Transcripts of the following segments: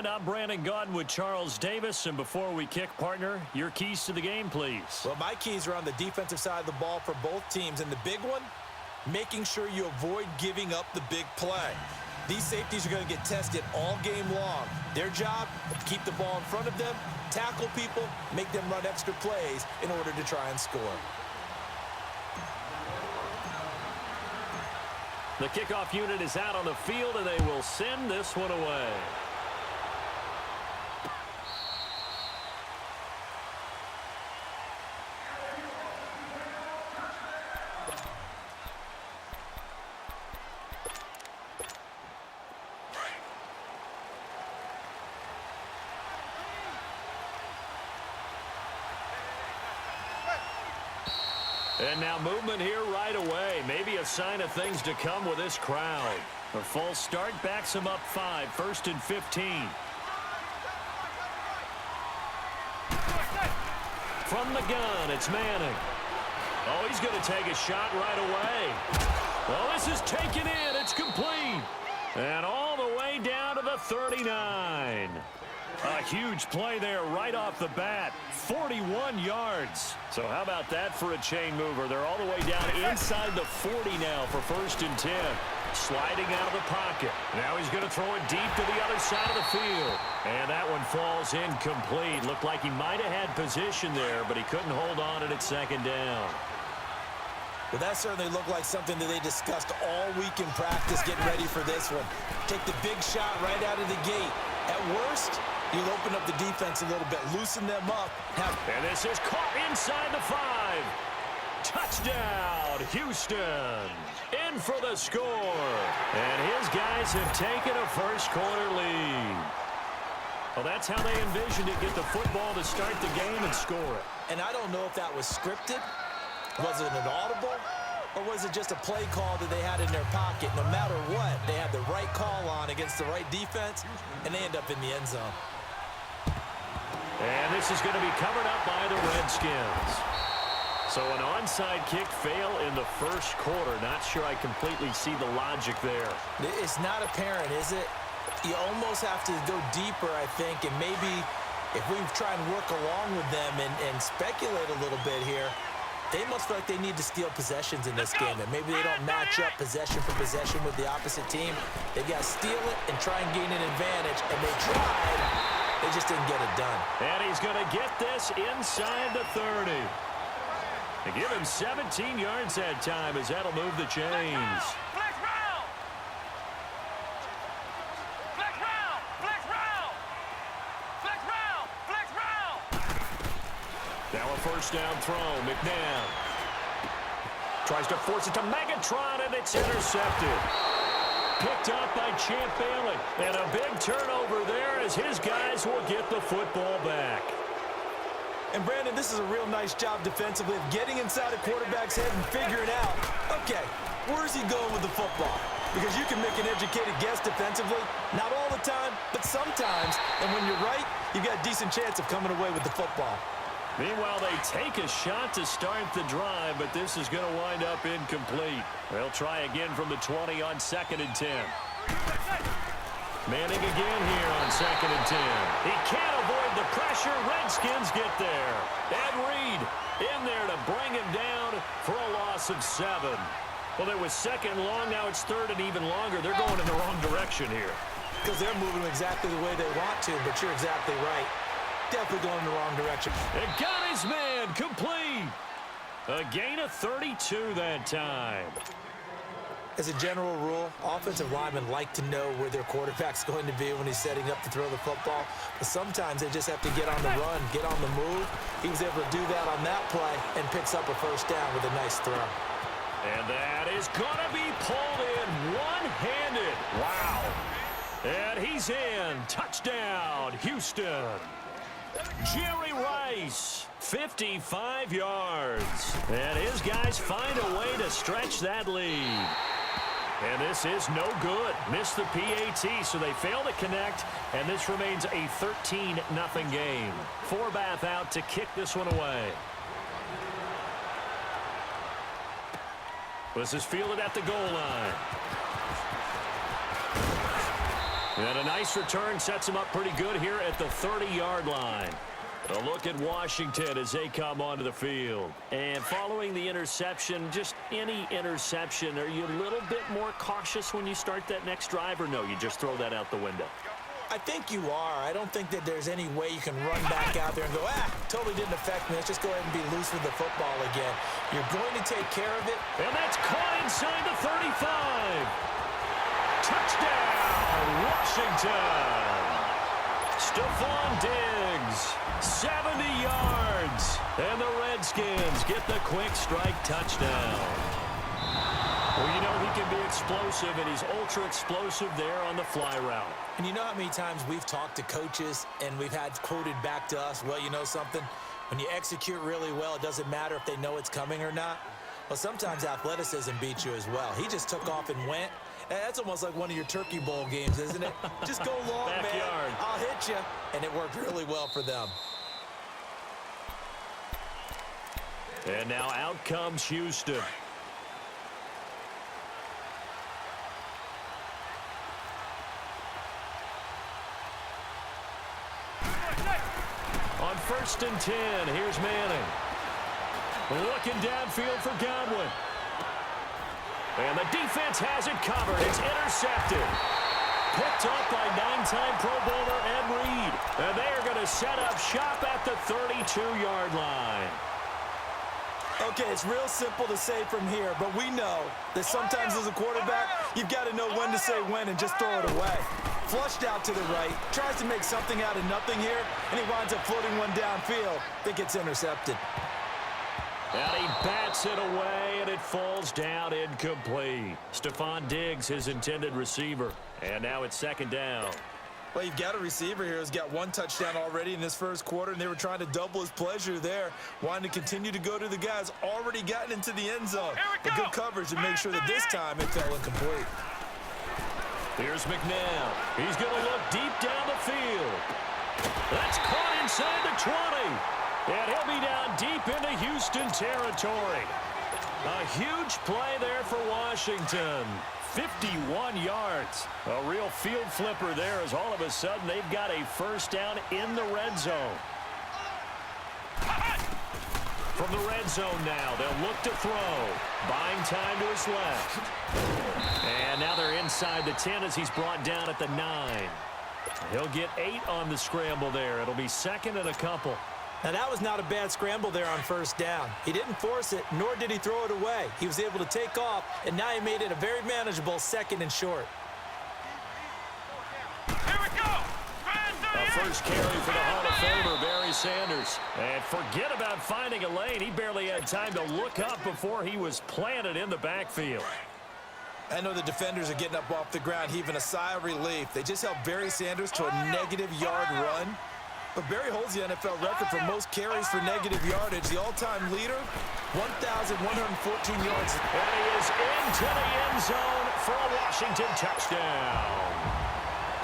And I'm Brandon Gaudin with Charles Davis. And before we kick, partner, your keys to the game, please. Well, my keys are on the defensive side of the ball for both teams. And the big one, making sure you avoid giving up the big play. These safeties are going to get tested all game long. Their job, keep the ball in front of them, tackle people, make them run extra plays in order to try and score. The kickoff unit is out on the field, and they will send this one away. And now movement here right away. Maybe a sign of things to come with this crowd. A false start backs him up 5, 1st and 15. From the gun, it's Manning. Oh, he's going to take a shot right away. Well, this is taken in. It's complete. And all the way down to the 39. A huge play there right off the bat. 41 yards. So how about that for a chain mover? They're all the way down inside the 40 now for 1st and 10. Sliding out of the pocket. Now he's going to throw it deep to the other side of the field. And that one falls incomplete. Looked like he might have had position there, but he couldn't hold on at 2nd down. Well, that certainly looked like something that they discussed all week in practice getting ready for this one. Take the big shot right out of the gate. At worst, you'll open up the defense a little bit, loosen them up. And this is caught inside the 5. Touchdown, Houston. In for the score. And his guys have taken a first-quarter lead. Well, that's how they envisioned it. Get the football to start the game and score it. And I don't know if that was scripted. Was it an audible? Or was it just a play call that they had in their pocket? No matter what, they had the right call on against the right defense, and they end up in the end zone. And this is going to be covered up by the Redskins. So an onside kick fail in the first quarter. Not sure I completely see the logic there. It's not apparent, is it? You almost have to go deeper, I think, and maybe if we try and work along with them and speculate a little bit here, they must feel like they need to steal possessions in this game, and maybe they don't match up possession for possession with the opposite team. They got to steal it and try and gain an advantage, and they tried. They just didn't get it done. And he's going to get this inside the 30. They give him 17 yards that time as that'll move the chains. Flex round! Flex round! Flex round! Flex round! Flex round! Now a 1st down throw. McNabb tries to force it to Megatron, and it's intercepted. Picked up by Champ Bailey. And a big turnover there as his guys will get the football back. And, Brandon, this is a real nice job defensively of getting inside a quarterback's head and figuring out, okay, where's he going with the football? Because you can make an educated guess defensively, not all the time, but sometimes. And when you're right, you've got a decent chance of coming away with the football. Meanwhile, they take a shot to start the drive, but this is going to wind up incomplete. They'll try again from the 20 on 2nd and 10. Manning again here on 2nd and 10. He can't avoid the pressure. Redskins get there. Ed Reed in there to bring him down for a loss of 7. Well, it was 2nd long. Now it's 3rd and even longer. They're going in the wrong direction here. Because they're moving exactly the way they want to, but you're exactly right. Definitely going in the wrong direction. And got his man complete. A gain of 32 that time. As a general rule, offensive linemen like to know where their quarterback's going to be when he's setting up to throw the football. But sometimes they just have to get on the run, get on the move. He was able to do that on that play and picks up a 1st down with a nice throw. And that is going to be pulled in one-handed. Wow. And he's in. Touchdown, Houston. Jerry Rice, 55 yards. And his guys find a way to stretch that lead. And this is no good. Missed the PAT, so they fail to connect, and this remains a 13-0 game. Forbath out to kick this one away. This is fielded at the goal line. And a nice return sets him up pretty good here at the 30-yard line. A look at Washington as they come onto the field. And following the interception, just any interception, are you a little bit more cautious when you start that next drive, or no, you just throw that out the window? I think you are. I don't think that there's any way you can run back out there and go, totally didn't affect me. Let's just go ahead and be loose with the football again. You're going to take care of it. And that's caught inside the 35. Touchdown, Washington. Stephon Diggs, 70 yards. And the Redskins get the quick strike touchdown. Well, you know he can be explosive, and he's ultra-explosive there on the fly route. And you know how many times we've talked to coaches and we've had quoted back to us, well, you know something? When you execute really well, it doesn't matter if they know it's coming or not. Well, sometimes athleticism beats you as well. He just took off and went. And that's almost like one of your Turkey Bowl games, isn't it? Just go long, man. I'll hit you. And it worked really well for them. And now out comes Houston. On 1st and 10, here's Manning. Looking downfield for Godwin. And the defense has it covered. It's intercepted. Picked up by 9-time Pro Bowler Ed Reed. And they are going to set up shop at the 32-yard line. Okay, it's real simple to say from here, but we know that sometimes as a quarterback, you've got to know when to say when and just throw it away. Flushed out to the right, tries to make something out of nothing here, and he winds up floating one downfield that gets intercepted. And he bats it away, and it falls down incomplete. Stephon Diggs, his intended receiver. And now it's 2nd down. Well, you've got a receiver here who's got 1 touchdown already in this first quarter, and they were trying to double his pleasure there, wanting to continue to go to the guys already gotten into the end zone. But good coverage to make sure that this time it fell incomplete. Here's McNabb. He's going to look deep down the field. That's caught inside the 20. And he'll be down deep into Houston territory. A huge play there for Washington. 51 yards. A real field flipper there as all of a sudden they've got a first down in the red zone. From the red zone now, they'll look to throw. Buying time to his left. And now they're inside the 10 as he's brought down at the 9. He'll get 8 on the scramble there. It'll be 2nd and a couple. Now, that was not a bad scramble there on 1st down. He didn't force it, nor did he throw it away. He was able to take off, and now he made it a very manageable 2nd and short. Here we go. A first carry for the Hall of Famer, Barry Sanders. And forget about finding a lane. He barely had time to look up before he was planted in the backfield. I know the defenders are getting up off the ground, heaving a sigh of relief. They just held Barry Sanders to a -yard run. But Barry holds the NFL record for most carries for negative yardage. The all-time leader, 1,114 yards. And he is into the end zone for a Washington touchdown.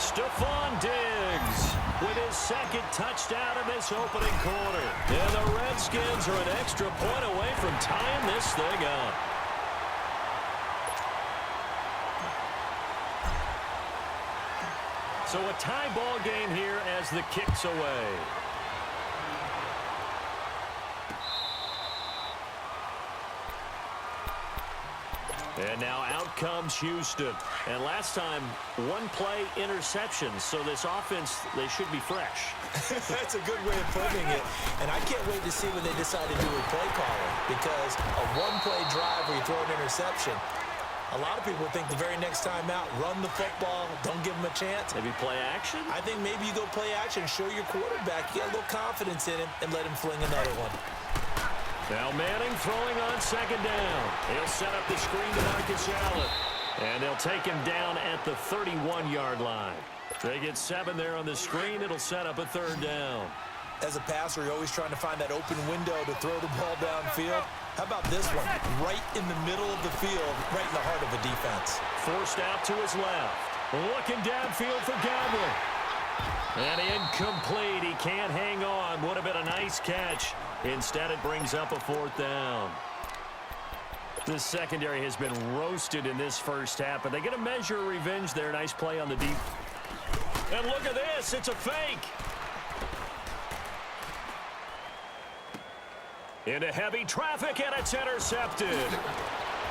Stephon Diggs with his 2nd touchdown in this opening quarter. And the Redskins are an extra point away from tying this thing up. So a tie ball game here as the kick's away. And now out comes Houston. And last time, 1-play interception. So this offense, they should be fresh. That's a good way of putting it. And I can't wait to see when they decide to do a play calling. Because a 1-play drive where you throw an interception, a lot of people think the very next time out, run the football, don't give him a chance. Maybe play action? I think maybe you go play action, show your quarterback, you got a little confidence in him, and let him fling another one. Now Manning throwing on 2nd down. He'll set up the screen to Marcus Allen. And they'll take him down at the 31-yard line. They get 7 there on the screen. It'll set up a 3rd down. As a passer, you're always trying to find that open window to throw the ball downfield. How about this one? Right in the middle of the field, right in the heart of the defense. Forced out to his left. Looking downfield for Godwin. And incomplete. He can't hang on. Would have been a nice catch. Instead, it brings up a 4th down. This secondary has been roasted in this first half, but they get a measure of revenge there. Nice play on the deep. And look at this. It's a fake. Into heavy traffic, and it's intercepted.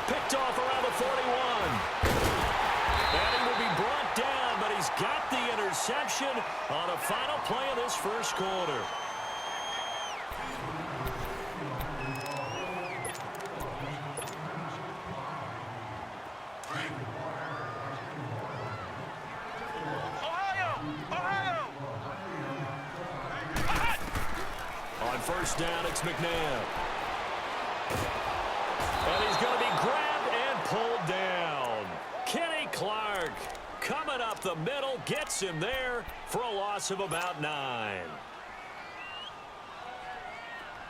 Picked off around the 41. And he will be brought down, but he's got the interception on the final play of this first quarter. On first down, it's McNabb. And he's going to be grabbed and pulled down. Kenny Clark coming up the middle, gets him there for a loss of about 9.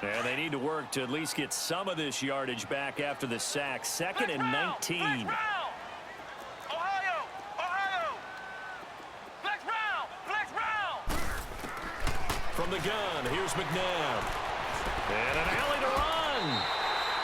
And they need to work to at least get some of this yardage back after the sack. Second and 19. From the gun, here's McNabb. And an alley to run.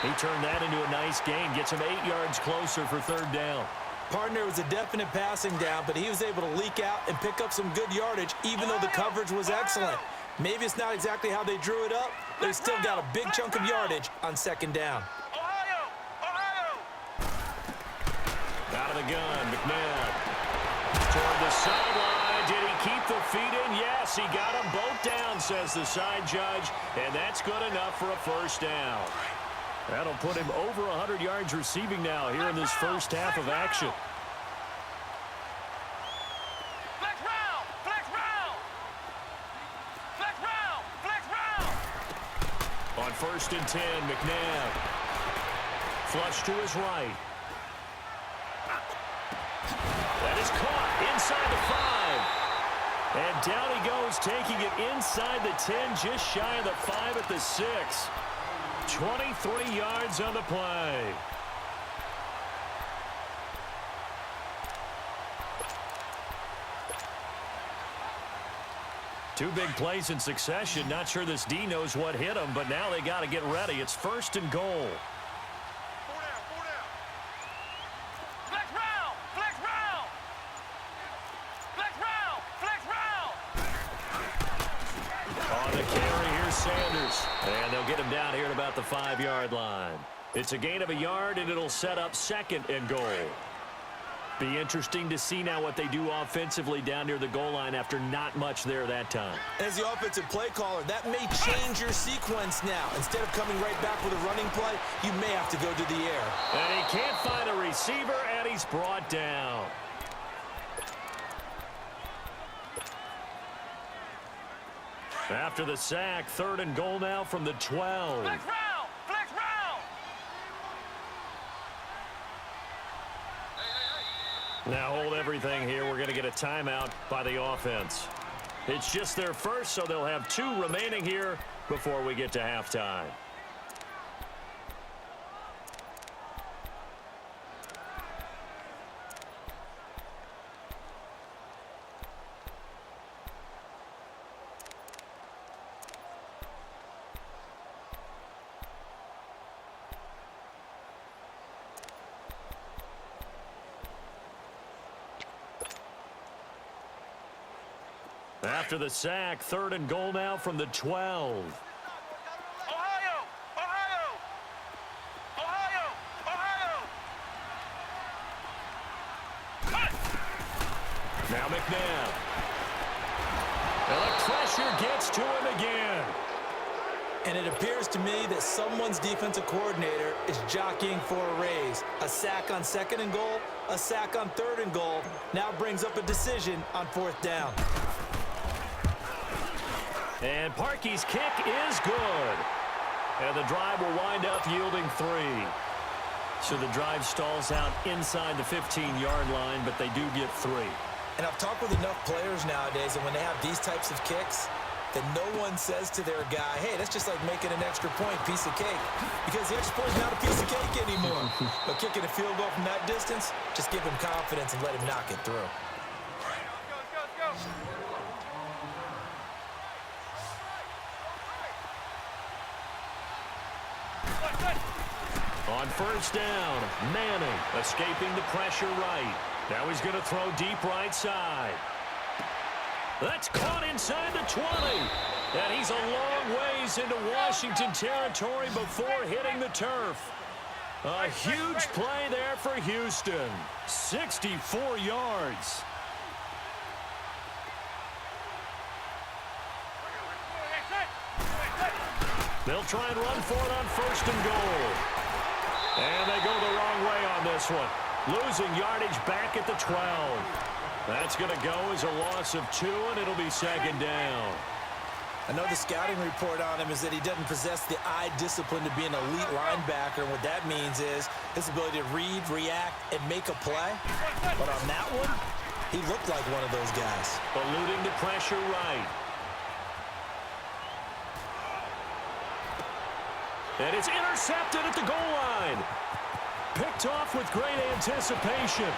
He turned that into a nice gain. Gets him 8 yards closer for third down. Partner was a definite passing down, but he was able to leak out and pick up some good yardage, even though the coverage was excellent. Maybe it's not exactly how they drew it up, but they still got a big chunk of yardage on second down. Out of the gun, McNabb. Toward the sideline. Did he keep the feet in? Yes, he got them both down, says the side judge, and that's good enough for a first down. That'll put him over 100 yards receiving now here in this first half of action. On first and 10, McNabb. Flush to his right. That is caught inside the 5. And down he goes, taking it inside the 10, just shy of the 5 at the 6. 23 yards on the play. Two big plays in succession. Not sure this D knows what hit him, but now they got to get ready. It's first and goal. And they'll get him down here at about the 5-yard line. It's a gain of a yard, and it'll set up second and goal. Be interesting to see now what they do offensively down near the goal line after not much there that time. As the offensive play caller, that may change your sequence now. Instead of coming right back with a running play, you may have to go to the air. And he can't find a receiver, and he's brought down. After the sack, third and goal now from the 12. Flex round! Flex round! Now hold everything here. We're going to get a timeout by the offense. It's just their first, so they'll have 2 remaining here before we get to halftime. After the sack, third and goal now from the 12. Ohio! Ohio! Ohio! Ohio! Cut! Now McNabb. And the pressure gets to him again. And it appears to me that someone's defensive coordinator is jockeying for a raise. A sack on second and goal, a sack on third and goal, now brings up a decision on fourth down. And Parkey's kick is good. And the drive will wind up yielding 3. So the drive stalls out inside the 15-yard line, but they do get 3. And I've talked with enough players nowadays, and when they have these types of kicks, that no one says to their guy, hey, that's just like making an extra point, piece of cake. Because the extra point is not a piece of cake anymore. But kicking a field goal from that distance, just give him confidence and let him knock it through. Let's go! On first down, Manning escaping the pressure right. Now he's going to throw deep right side. That's caught inside the 20. And he's a long ways into Washington territory before hitting the turf. A huge play there for Houston. 64 yards. They'll try and run for it on 1st and goal. And they go the wrong way on this one. Losing yardage back at the 12. That's going to go as a loss of 2, and it'll be 2nd down. I know the scouting report on him is that he doesn't possess the eye discipline to be an elite linebacker, and what that means is his ability to read, react, and make a play. But on that one, he looked like one of those guys. Eluding the pressure right. And it's intercepted at the goal line. Picked off with great anticipation.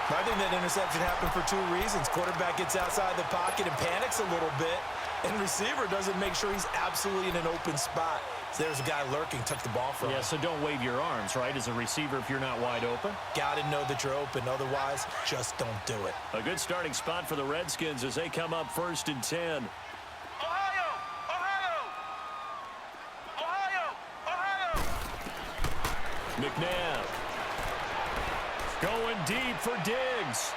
I think that interception happened for 2 reasons. Quarterback gets outside the pocket and panics a little bit, and receiver doesn't make sure he's absolutely in an open spot. So there's a guy lurking, took the ball from him. Yeah, so don't wave your arms, right, as a receiver if you're not wide open. Got to know that you're open. Otherwise, just don't do it. A good starting spot for the Redskins as they come up 1st and 10. Ohio! Ohio! Ohio! Ohio! McNabb. Going deep for Diggs.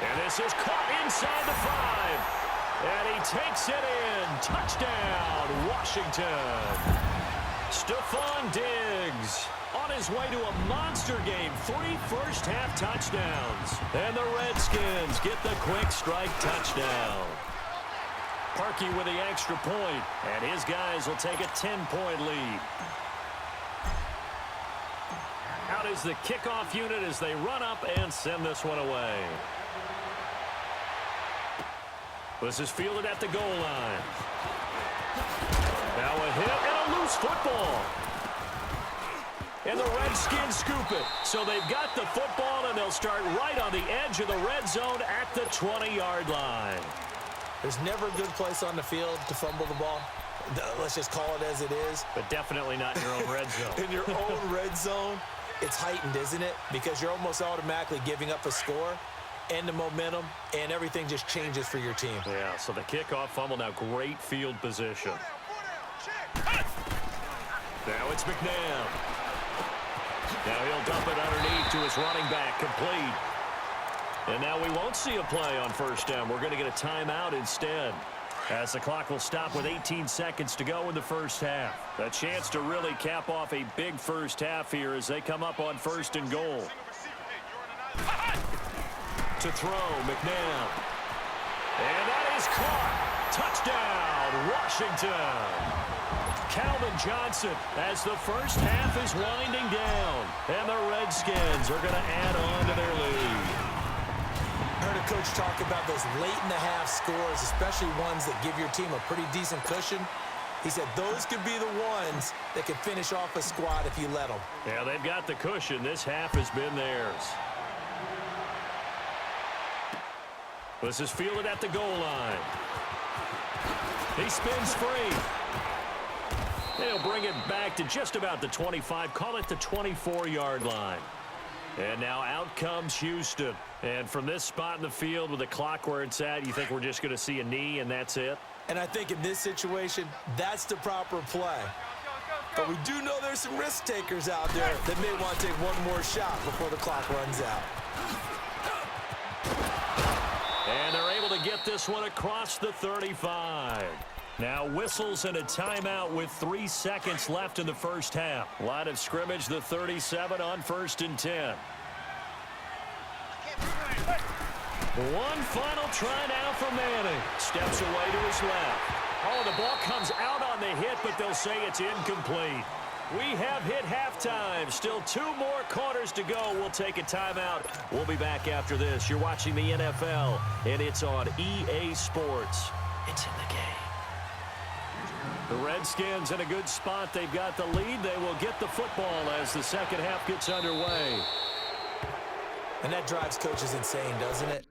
And this is caught inside the 5. And he takes it in. Touchdown, Washington. Stephon Diggs on his way to a monster game. 3 first-half touchdowns. And the Redskins get the quick strike touchdown. Parkey with the extra point, and his guys will take a 10-point lead. Out is the kickoff unit as they run up and send this one away. This is fielded at the goal line. Now a hit and a loose football. And the Redskins scoop it. So they've got the football, and they'll start right on the edge of the red zone at the 20-yard line. There's never a good place on the field to fumble the ball. Let's just call it as it is. But definitely not in your own red zone. In your own red zone, it's heightened, isn't it? Because you're almost automatically giving up a score and the momentum, and everything just changes for your team. Yeah, so the kickoff fumble, now great field position. Now it's McNabb. Now he'll dump it underneath to his running back, complete. And now we won't see a play on 1st down. We're going to get a timeout instead, as the clock will stop with 18 seconds to go in the 1st half. A chance to really cap off a big 1st half here as they come up on 1st and goal. To throw, McNabb. And that is caught. Touchdown, Washington. Calvin Johnson as the 1st half is winding down. And the Redskins are going to add on to their lead. I heard a coach talk about those late-in-the-half scores, especially ones that give your team a pretty decent cushion. He said those could be the ones that can finish off a squad if you let them. Yeah, they've got the cushion. This half has been theirs. This is fielded at the goal line. He spins free. They'll bring it back to just about the 25. Call it the 24-yard line. And now out comes Houston. And from this spot in the field with the clock where it's at, you think we're just going to see a knee and that's it? And I think in this situation, that's the proper play. But we do know there's some risk takers out there that may want to take one more shot before the clock runs out. And they're able to get this one across the 35. Now whistles and a timeout with 3 seconds left in the 1st half. Line of scrimmage, the 37 on 1st and 10. One final try now for Manning. Steps away to his left. Oh, the ball comes out on the hit, but they'll say it's incomplete. We have hit halftime. Still 2 more quarters to go. We'll take a timeout. We'll be back after this. You're watching the NFL, and it's on EA Sports. It's in the game. The Redskins in a good spot. They've got the lead. They will get the football as the 2nd half gets underway. And that drives coaches insane, doesn't it?